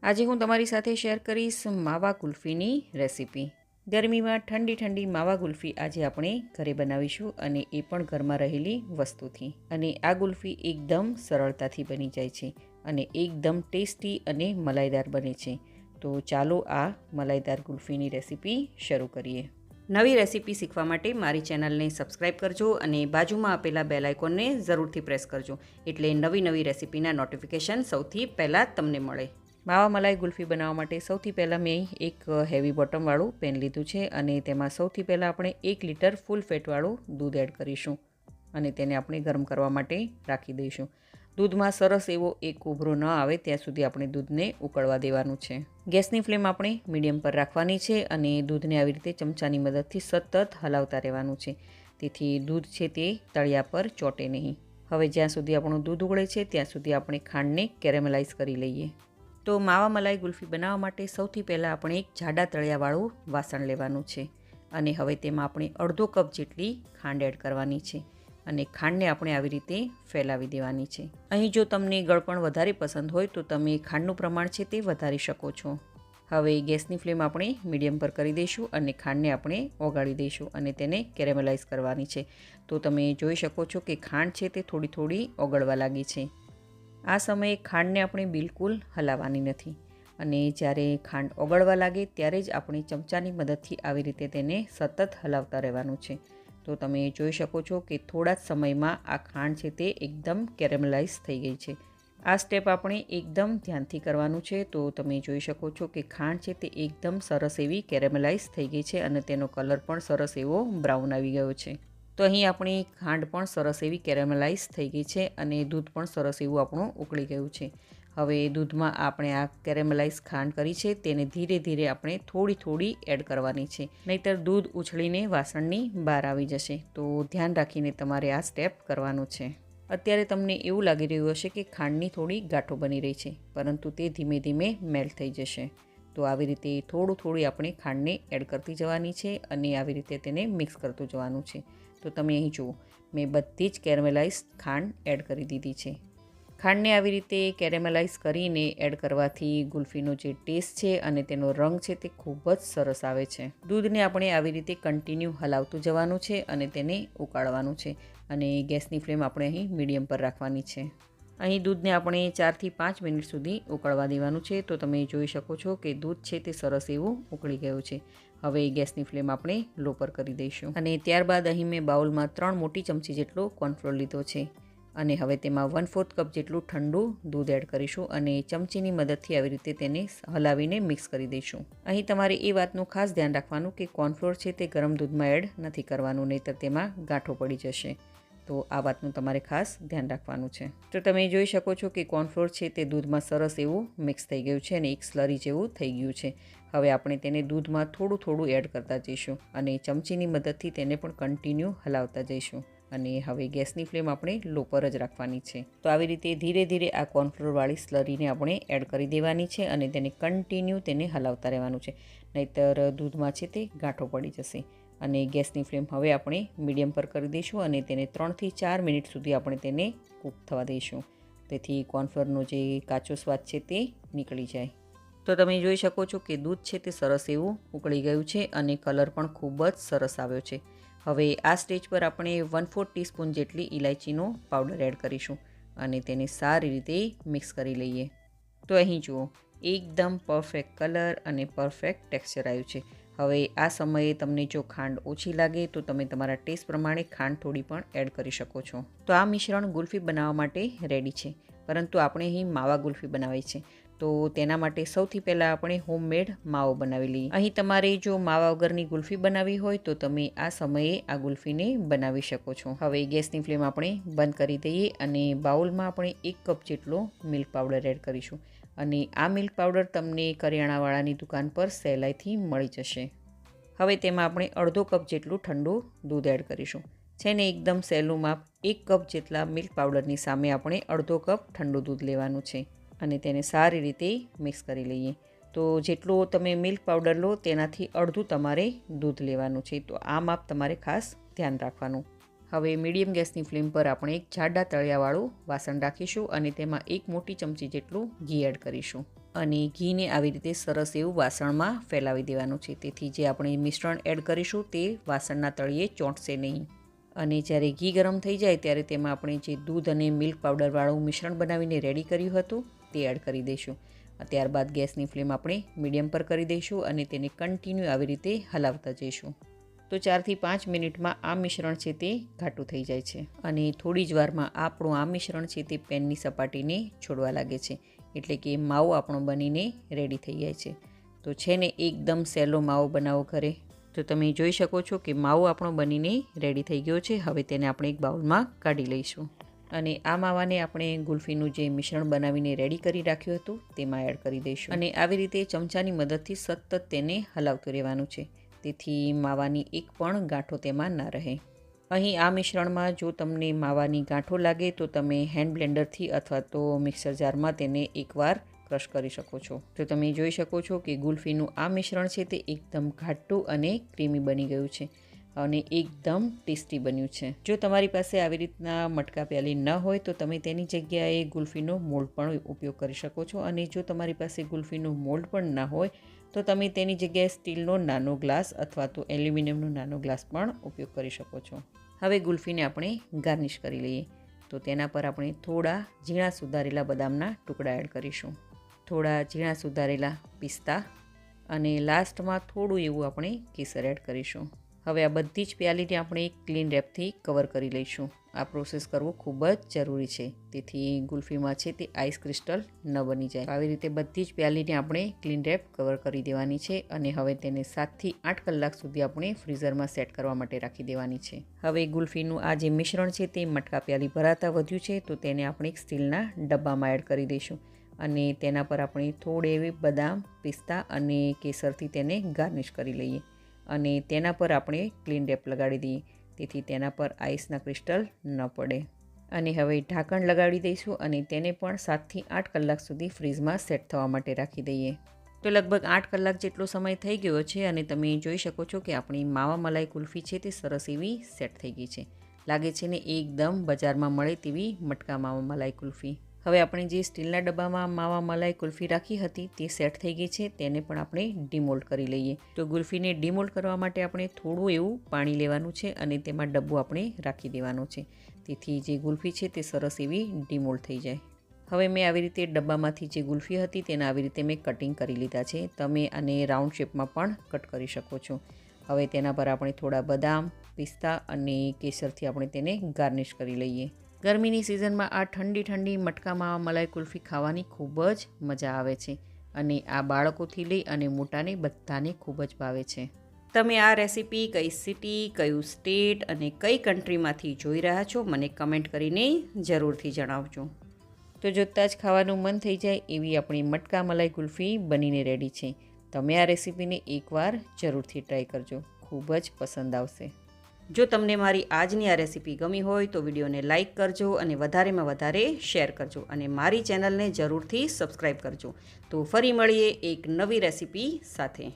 આજે હું તમારી સાથે શેર કરીશ માવા કુલ્ફીની રેસીપી। ગરમીમાં ઠંડી ઠંડી માવા કુલ્ફી આજે આપણે ઘરે બનાવીશું અને એ પણ ઘરમાં રહેલી વસ્તુથી। અને આ કુલ્ફી એકદમ સરળતાથી બની જાય છે અને એકદમ ટેસ્ટી અને મલાઈદાર બને છે। તો ચાલો આ મલાઈદાર કુલ્ફીની રેસીપી શરૂ કરીએ। નવી રેસીપી શીખવા માટે મારી ચેનલને સબસ્ક્રાઈબ કરજો અને બાજુમાં આપેલા બેલ આઇકોનને જરૂરથી પ્રેસ કરજો, એટલે નવી રેસીપીના નોટિફિકેશન સૌથી પહેલાં તમને મળે। માવા મલાઈ કુલ્ફી બનાવવા માટે સૌથી પહેલાં મેં એક હેવી બોટમવાળું પેન લીધું છે અને તેમાં સૌથી પહેલાં આપણે 1 લીટર ફૂલ ફેટવાળું દૂધ એડ કરીશું અને તેને આપણે ગરમ કરવા માટે રાખી દઈશું। દૂધમાં સરસ એવો એક ઉભરો ન આવે ત્યાં સુધી આપણે દૂધને ઉકળવા દેવાનું છે। ગેસની ફ્લેમ આપણે મીડિયમ પર રાખવાની છે અને દૂધને આવી રીતે ચમચાની મદદથી સતત હલાવતા રહેવાનું છે, તેથી દૂધ છે તે તળિયા પર ચોંટે નહીં। હવે જ્યાં સુધી આપણું દૂધ ઉકળે છે ત્યાં સુધી આપણે ખાંડને કેરેમલાઇઝ કરી લઈએ। તો માવા મલાઈ કુલ્ફી બનાવવા માટે સૌથી પહેલાં આપણે એક જાડા તળિયાવાળું વાસણ લેવાનું છે અને હવે તેમાં આપણે અડધો કપ જેટલી ખાંડ એડ કરવાની છે અને ખાંડને આપણે આવી રીતે ફેલાવી દેવાની છે। અહીં જો તમને ગળપણ વધારે પસંદ હોય તો તમે ખાંડનું પ્રમાણ છે તે વધારી શકો છો। હવે ગેસની ફ્લેમ આપણે મીડિયમ પર કરી દઈશું અને ખાંડને આપણે ઓગાળી દઈશું અને તેને કેરેમલાઇઝ કરવાની છે। તો તમે જોઈ શકો છો કે ખાંડ છે તે થોડી થોડી ઓગળવા લાગી છે। આ સમયે ખાંડને આપણે બિલકુલ હલાવવાની નથી અને જ્યારે ખાંડ ઓગળવા લાગે ત્યારે જ આપણે ચમચાની મદદથી આવી રીતે તેને સતત હલાવતા રહેવાનું છે। તો તમે જોઈ શકો છો કે થોડા જ સમયમાં આ ખાંડ છે તે એકદમ કેરેમલાઇઝ થઈ ગઈ છે। આ સ્ટેપ આપણે એકદમ ધ્યાનથી કરવાનું છે। તો તમે જોઈ શકો છો કે ખાંડ છે તે એકદમ સરસ એવી કેરેમલાઇઝ થઈ ગઈ છે અને તેનો કલર પણ સરસ એવો બ્રાઉન આવી ગયો છે। તો અહીં આપણી ખાંડ પણ સરસ એવી કેરેમલાઇઝ થઈ ગઈ છે અને દૂધ પણ સરસ એવું આપણું ઉકળી ગયું છે। હવે દૂધમાં આપણે આ કેરેમલાઇઝ ખાંડ કરી છે તેને ધીરે ધીરે આપણે થોડી થોડી એડ કરવાની છે, નહીંતર દૂધ ઉછળીને વાસણની બહાર આવી જશે। તો ધ્યાન રાખીને તમારે આ સ્ટેપ કરવાનું છે। અત્યારે તમને એવું લાગી રહ્યું હશે કે ખાંડની થોડી ગાંઠો બની રહી છે, પરંતુ તે ધીમે ધીમે મેલ્ટ થઈ જશે। તો આવી રીતે થોડી આપણે ખાંડને એડ કરતી જવાની છે અને આવી રીતે તેને મિક્સ કરતું જવાનું છે। તો તમે અહીં જુઓ, મેં બધી જ કેરેમલાઇઝ ખાંડ એડ કરી દીધી છે। ખાંડને આવી રીતે કેરેમલાઇઝ કરીને એડ કરવાથી ગુલ્ફીનો જે ટેસ્ટ છે અને તેનો રંગ છે તે ખૂબ જ સરસ આવે છે। દૂધને આપણે આવી રીતે કન્ટિન્યુ હલાવતું જવાનું છે અને તેને ઉકાળવાનું છે અને ગેસની ફ્લેમ આપણે અહીં મીડિયમ પર રાખવાની છે। અહીં દૂધને આપણે 4 થી 5 મિનિટ સુધી ઉકળવા દેવાનું છે। તો તમે જોઈ શકો છો કે દૂધ છે તે સરસ એવું ઉકળી ગયું છે। હવે ગેસની ફ્લેમ આપણે લો પર કરી દઈશું અને ત્યારબાદ અહીં મેં બાઉલમાં 3 મોટી ચમચી જેટલો કોર્નફ્લોર લીધો છે અને હવે તેમાં 1/4 કપ જેટલું ઠંડુ દૂધ એડ કરીશું અને ચમચીની મદદથી આવી રીતે તેને હલાવીને મિક્સ કરી દઈશું। અહીં તમારે એ વાતનું ખાસ ધ્યાન રાખવાનું કે કોર્નફ્લોર છે તે ગરમ દૂધમાં એડ નથી કરવાનું, નહીંતર તેમાં ગાંઠો પડી જશે। તો આ વાતનું તમારે ખાસ ધ્યાન રાખવાનું છે। તો તમે જોઈ શકો છો કે કોર્નફ્લોર છે તે દૂધમાં સરસ એવું મિક્સ થઈ ગયું છે અને એક સ્લરી જેવું થઈ ગયું છે। હવે આપણે તેને દૂધમાં થોડું એડ કરતા જઈશું અને ચમચીની મદદથી તેને પણ કન્ટિન્યુ હલાવતા જઈશું અને હવે ગેસની ફ્લેમ આપણે લો પર જ રાખવાની છે। તો આવી રીતે ધીરે ધીરે આ કોર્નફ્લોરવાળી સ્લરીને આપણે એડ કરી દેવાની છે અને તેને કન્ટિન્યુ તેને હલાવતા રહેવાનું છે, નહીંતર દૂધમાં છે તે ગાંઠો પડી જશે। અને ગેસની ફ્લેમ હવે આપણે મીડિયમ પર કરી દઈશું અને તેને 3 થી 4 મિનિટ સુધી આપણે તેને કૂક થવા દઈશું, તેથી કોર્નફ્લોરનો જે કાચો સ્વાદ છે તે નીકળી જાય। તો તમે જોઈ શકો છો કે દૂધ છે તે સરસ એવું ઉકળી ગયું છે અને કલર પણ ખૂબ જ સરસ આવ્યો છે। હવે આ સ્ટેજ પર આપણે 1/4 ટીસ્પૂન જેટલી ઇલાયચીનો પાવડર એડ કરીશું અને તેને સારી રીતે મિક્સ કરી લઈએ। તો અહીં જુઓ, એકદમ પરફેક્ટ કલર અને પરફેક્ટ ટેક્સચર આવ્યું છે। હવે આ સમયે તમને જો ખાંડ ઓછી લાગે તો તમે તમારા ટેસ્ટ પ્રમાણે ખાંડ થોડી પણ એડ કરી શકો છો। તો આ મિશ્રણ ગુલ્ફી બનાવવા માટે રેડી છે, પરંતુ આપણે અહીં માવા ગુલ્ફી બનાવી છે, તો તેના માટે સૌથી પહેલાં આપણે હોમમેડ માવો બનાવી લઈએ। અહીં તમારે જો માવા વગરની ગુલ્ફી બનાવવી હોય તો તમે આ સમયે આ ગુલ્ફીને બનાવી શકો છો। હવે ગેસની ફ્લેમ આપણે બંધ કરી દઈએ અને બાઉલમાં આપણે 1 કપ જેટલો મિલ્ક પાવડર એડ કરીશું અને આ મિલ્ક પાવડર તમને કરિયાણાવાળાની દુકાન પર સહેલાઈથી મળી જશે। હવે તેમાં આપણે અડધો કપ જેટલું ઠંડુ દૂધ એડ કરીશું। છે ને એકદમ સહેલું માપ, 1 કપ જેટલા મિલ્ક પાવડરની સામે આપણે અડધો કપ ઠંડુ દૂધ લેવાનું છે અને તેને સારી રીતે મિક્સ કરી લઈએ। તો જેટલો તમે મિલ્ક પાવડર લો તેનાથી અડધું તમારે દૂધ લેવાનું છે, તો આ માપ તમારે ખાસ ધ્યાન રાખવાનું। હવે મીડિયમ ગેસની ફ્લેમ પર આપણે એક જાડા તળિયાવાળું વાસણ રાખીશું અને તેમાં 1 મોટી ચમચી જેટલું ઘી એડ કરીશું અને ઘીને આવી રીતે સરસ એવું વાસણમાં ફેલાવી દેવાનું છે, તેથી જે આપણે મિશ્રણ એડ કરીશું તે વાસણના તળિયે ચોંટશે નહીં. અને જ્યારે ઘી ગરમ થઈ જાય ત્યારે તેમાં આપણે જે દૂધ અને મિલ્ક પાવડરવાળું મિશ્રણ બનાવીને રેડી કર્યું હતું તે એડ કરી દઈશું. ત્યારબાદ ગેસની ફ્લેમ આપણે મીડિયમ પર કરી દઈશું અને તેને કન્ટિન્યુ આવી રીતે હલાવતા જઈશું. તો 4 થી 5 મિનિટમાં આ મિશ્રણ છે તે ઘાટું થઈ જાય છે અને થોડી જ વારમાં આપણું આ મિશ્રણ છે તે પેનની સપાટીને છોડવા લાગે છે, એટલે કે માવો આપણો બનીને રેડી થઈ જાય છે. તો છે ને એકદમ સહેલો માવો બનાવો ઘરે. તો તમે જોઈ શકો છો કે માવો આપણો બનીને રેડી થઈ ગયો છે. હવે તેને આપણે એક બાઉલમાં કાઢી લઈશું અને આ માવાને આપણે ગુલ્ફીનું જે મિશ્રણ બનાવીને રેડી કરી રાખ્યું હતું તેમાં એડ કરી દઈશું અને આવી રીતે ચમચાની મદદથી સતત તેને હલાવતું રહેવાનું છે, તેથી માવાની એક પણ ગાંઠો તેમાં ના રહે. અહીં આ મિશ્રણમાં જો તમને માવાની ગાંઠો લાગે તો તમે હેન્ડ બ્લેન્ડરથી અથવા તો મિક્સર જારમાં તેને એકવાર ક્રશ કરી શકો છો. તો તમે જોઈ શકો છો કે ગુલ્ફીનું આ મિશ્રણ છે તે એકદમ ઘાટું અને ક્રીમી બની ગયું છે અને એકદમ ટેસ્ટી બન્યું છે. જો તમારી પાસે આવી રીતના મટકા પ્યાલી ન હોય તો તમે તેની જગ્યાએ ગુલ્ફીનો મોલ્ડ પણ ઉપયોગ કરી શકો છો, અને જો તમારી પાસે ગુલ્ફીનો મોલ્ડ પણ ના હોય તો તમે તેની જગ્યાએ સ્ટીલનો નાનો ગ્લાસ અથવા તો એલ્યુમિનિયમનો નાનો ગ્લાસ પણ ઉપયોગ કરી શકો છો. હવે ગુલ્ફીને આપણે ગાર્નિશ કરી લઈએ. તો તેના પર આપણે થોડા ઝીણા સુધારેલા બદામના ટુકડા એડ કરીશું, થોડા ઝીણા સુધારેલા પિસ્તા અને લાસ્ટમાં થોડું એવું આપણે કેસર એડ કરીશું. હવે આ બધી જ પ્યાલીને આપણે એક ક્લીન રેપથી કવર કરી લઈશું. આ પ્રોસેસ કરવું ખૂબ જ જરૂરી છે, તેથી ગુલ્ફીમાં છે તે આઈસ ક્રિસ્ટલ ન બની જાય. આવી રીતે બધી જ પ્યાલીને આપણે ક્લીન રેપ કવર કરી દેવાની છે અને હવે તેને 7 થી 8 કલાક સુધી આપણે ફ્રીઝરમાં સેટ કરવા માટે રાખી દેવાની છે. હવે ગુલ્ફીનું આ જે મિશ્રણ છે તે મટકા પ્યાલી ભરાતા વધ્યું છે, તો તેને આપણે એક સ્ટીલના ડબ્બામાં એડ કરી દઈશું અને તેના પર આપણે થોડી એવી બદામ, પિસ્તા અને કેસરથી તેને ગાર્નિશ કરી લઈએ અને તેના પર આપણે ક્લીન રેપ લગાડી દઈએ, તેથી તેના પર આઈસના ક્રિસ્ટલ ન પડે. અને હવે ઢાંકણ લગાડી દઈશું અને તેને પણ 7 થી 8 કલાક સુધી ફ્રીઝમાં સેટ થવા માટે રાખી દઈએ. તો લગભગ 8 કલાક જેટલો સમય થઈ ગયો છે અને તમે જોઈ શકો છો કે આપણી માવા મલાઈ કુલ્ફી છે તે સરસ એવી સેટ થઈ ગઈ છે. લાગે છે ને એકદમ બજારમાં મળે તેવી મટકા માવા મલાઈ કુલ્ફી. હવે આપણે જે સ્ટીલના ડબ્બામાં માવા મલાઈ કુલ્ફી રાખી હતી તે સેટ થઈ ગઈ છે, તેને પણ આપણે ડીમોલ્ડ કરી લઈએ. તો ગુલ્ફીને ડીમોલ્ડ કરવા માટે આપણે થોડું એવું પાણી લેવાનું છે અને તેમાં ડબ્બો આપણે રાખી દેવાનો છે, તેથી જે ગુલ્ફી છે તે સરસ એવી ડીમોલ્ડ થઈ જાય. હવે મેં આવી રીતે ડબ્બામાંથી જે ગુલ્ફી હતી તેને આવી રીતે મેં કટિંગ કરી લીધા છે. તમે આને રાઉન્ડ શેપમાં પણ કટ કરી શકો છો. હવે તેના પર આપણે થોડા બદામ, પિસ્તા અને કેસરથી આપણે તેને ગાર્નિશ કરી લઈએ. ગરમીની સિઝનમાં આ ઠંડી ઠંડી મટકા માવા મલાઈ કુલ્ફી ખાવાની ખૂબ જ મજા આવે છે અને આ બાળકોથી લઈ અને મોટાને બધાને ખૂબ જ ભાવે છે. તમે આ રેસીપી કઈ સિટી, કયું સ્ટેટ અને કઈ કન્ટ્રીમાંથી જોઈ રહ્યા છો મને કમેન્ટ કરીને જરૂરથી જણાવજો. તો જોતાં જ ખાવાનું મન થઈ જાય એવી આપણી મટકા મલાઈ કુલ્ફી બનીને રેડી છે. તમે આ રેસીપીને એકવાર જરૂરથી ટ્રાય કરજો, ખૂબ જ પસંદ આવશે. જો તમને મારી આજની આ રેસીપી ગમી હોય તો વિડીયોને લાઇક કરજો અને વધારેમાં વધારે શેર કરજો અને મારી ચેનલને જરૂરથી સબસ્ક્રાઈબ કરજો. તો ફરી મળીએ એક નવી રેસીપી સાથે.